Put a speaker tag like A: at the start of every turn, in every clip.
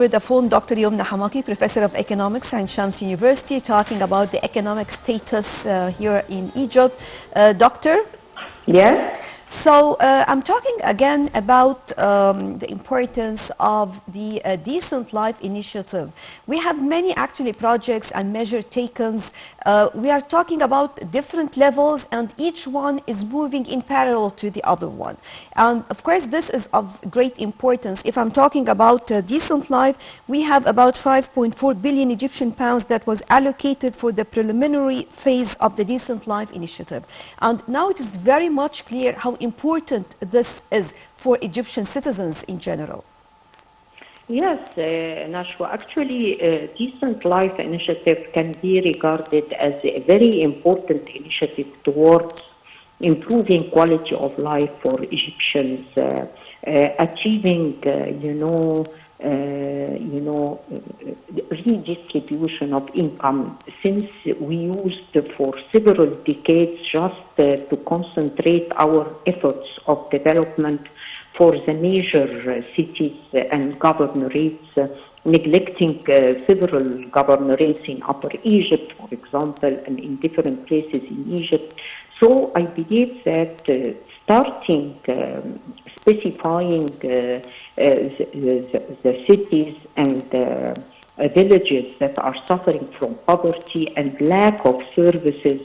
A: With the phone, Dr. Youmn Hamaki, Professor of Economics at Shams University, talking about the economic status here in Egypt. Doctor?
B: Yes.
A: So I'm talking again about the importance of the Decent Life Initiative. We have many actually projects and measures taken. We are talking about different levels and each one is moving in parallel to the other one. And of course this is of great importance. If I'm talking about Decent Life, we have about 5.4 billion Egyptian pounds that was allocated for the preliminary phase of the Decent Life Initiative. And now it is very much clear how important this is for Egyptian citizens in general.
B: Yes, Nashwa, actually, Decent Life Initiative can be regarded as a very important initiative towards improving quality of life for Egyptians, achieving, redistribution of income, since we used for several decades just to concentrate our efforts of development for the major cities and governorates, neglecting several governorates in Upper Egypt, for example, and in different places in Egypt. So I believe that starting specifying the cities and villages that are suffering from poverty and lack of services,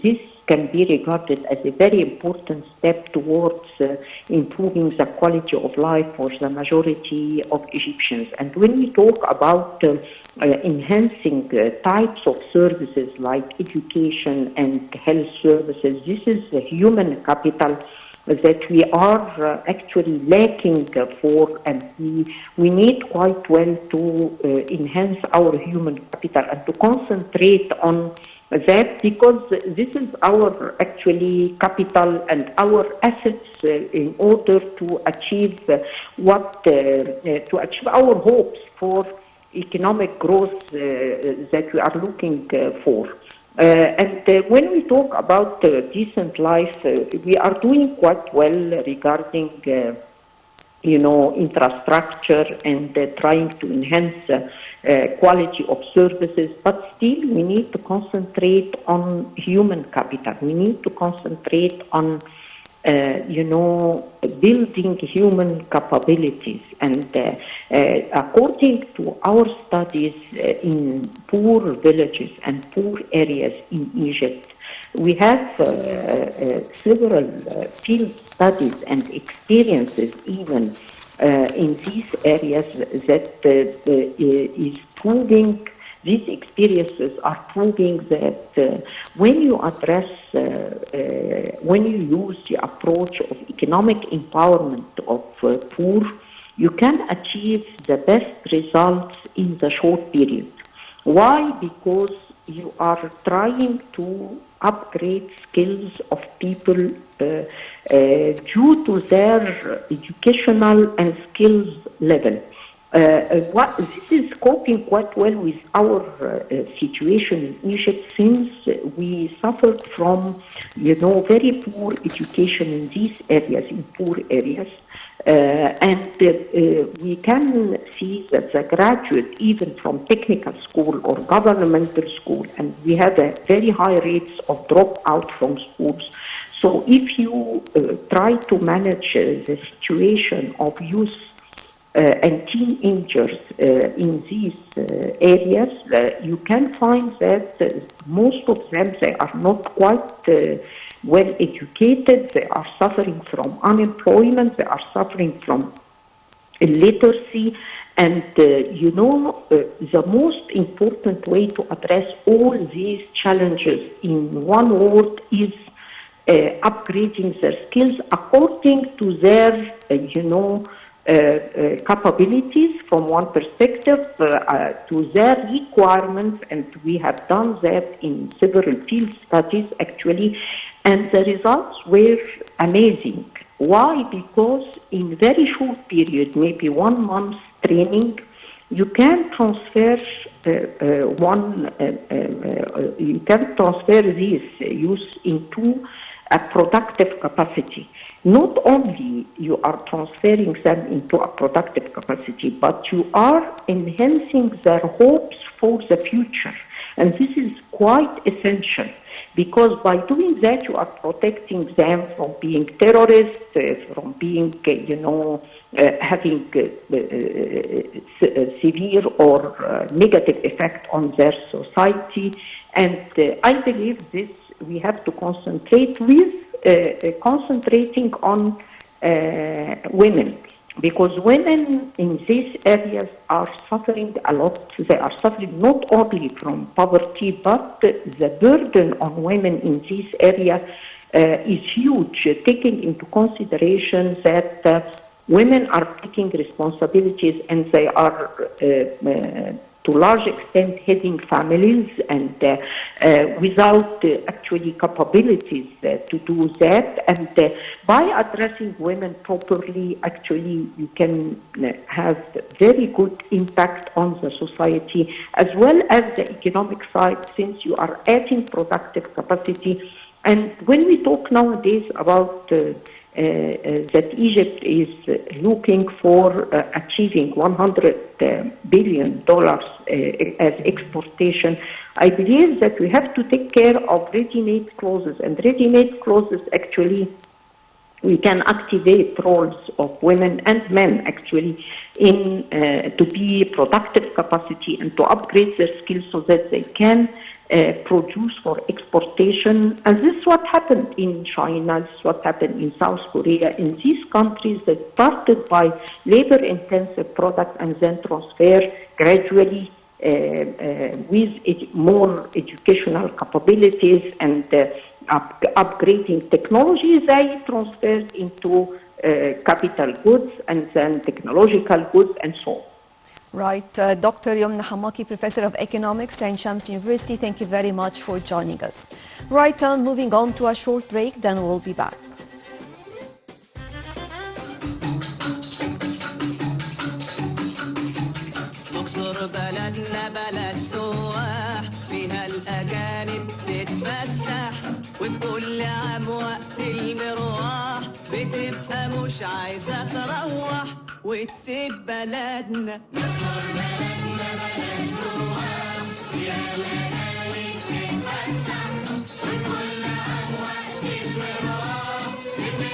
B: this can be regarded as a very important step towards improving the quality of life for the majority of Egyptians. And when we talk about enhancing types of services like education and health services, this is a human capital that we are actually lacking for, and we need quite well to enhance our human capital and to concentrate on that, because this is our actually capital and our assets in order to achieve our hopes for economic growth that we are looking for. And when we talk about decent life, we are doing quite well regarding infrastructure and trying to enhance quality of services, but still we need to concentrate on human capital. We need to concentrate on building human capabilities. And according to our studies in poor villages and poor areas in Egypt, we have several field studies and experiences even in these areas that is proving, these experiences are proving that when you address, when you use the approach of economic empowerment of poor, you can achieve the best results in the short period. Why? Because you are trying to upgrade skills of people due to their educational and skills level. This is coping quite well with our situation in Egypt, since we suffered from, very poor education in these areas, in poor areas. And we can see that the graduate, even from technical school or governmental school, and we have a very high rates of dropout from schools. So if you try to manage the situation of youth and teenagers in these areas, you can find that most of them, they are not quite well educated, they are suffering from unemployment, they are suffering from illiteracy, and the most important way to address all these challenges in one word is upgrading their skills according to their, capabilities from one perspective to their requirements, and we have done that in several field studies actually, and the results were amazing. Why? Because in very short period, maybe 1 month training, you can transfer these youth into a productive capacity. not only you are transferring them into a productive capacity, but you are enhancing their hopes for the future. And this is quite essential, because by doing that, you are protecting them from being terrorists, from being, having severe or negative effect on their society. And I believe this we have to concentrate with concentrating on women, because women in these areas are suffering a lot. They are suffering not only from poverty, but the burden on women in this area is huge, taking into consideration that women are taking responsibilities and they are to large extent heading families and without actually capabilities to do that. And by addressing women properly, actually you can have very good impact on the society as well as the economic side, since you are adding productive capacity. And when we talk nowadays about that Egypt is looking for achieving $100 billion as exportation, I believe that we have to take care of ready-made clothes. And ready-made clothes, actually, we can activate roles of women and men, actually, in to be productive capacity and to upgrade their skills so that they can produce for exportation. And this is what happened in China, this is what happened in South Korea, in these countries that started by labor-intensive products and then transfer gradually with more educational capabilities and upgrading technology. They transferred into capital goods and then technological goods and so on.
A: Right. Dr. Youmn Hamaki, Professor of Economics at Shams University, thank you very much for joining us. Right on, moving on to a short break, then we'll be back.
C: مصر بلدنا بلد سواح فيها الأجانب تتفسح وكل عام وقت المروح بتبقى مش عايزة تروح وتسيب بلدنا. مصر بلدنا بلد سواح فيها الأجانب تتفسح وكل عام وقت المروح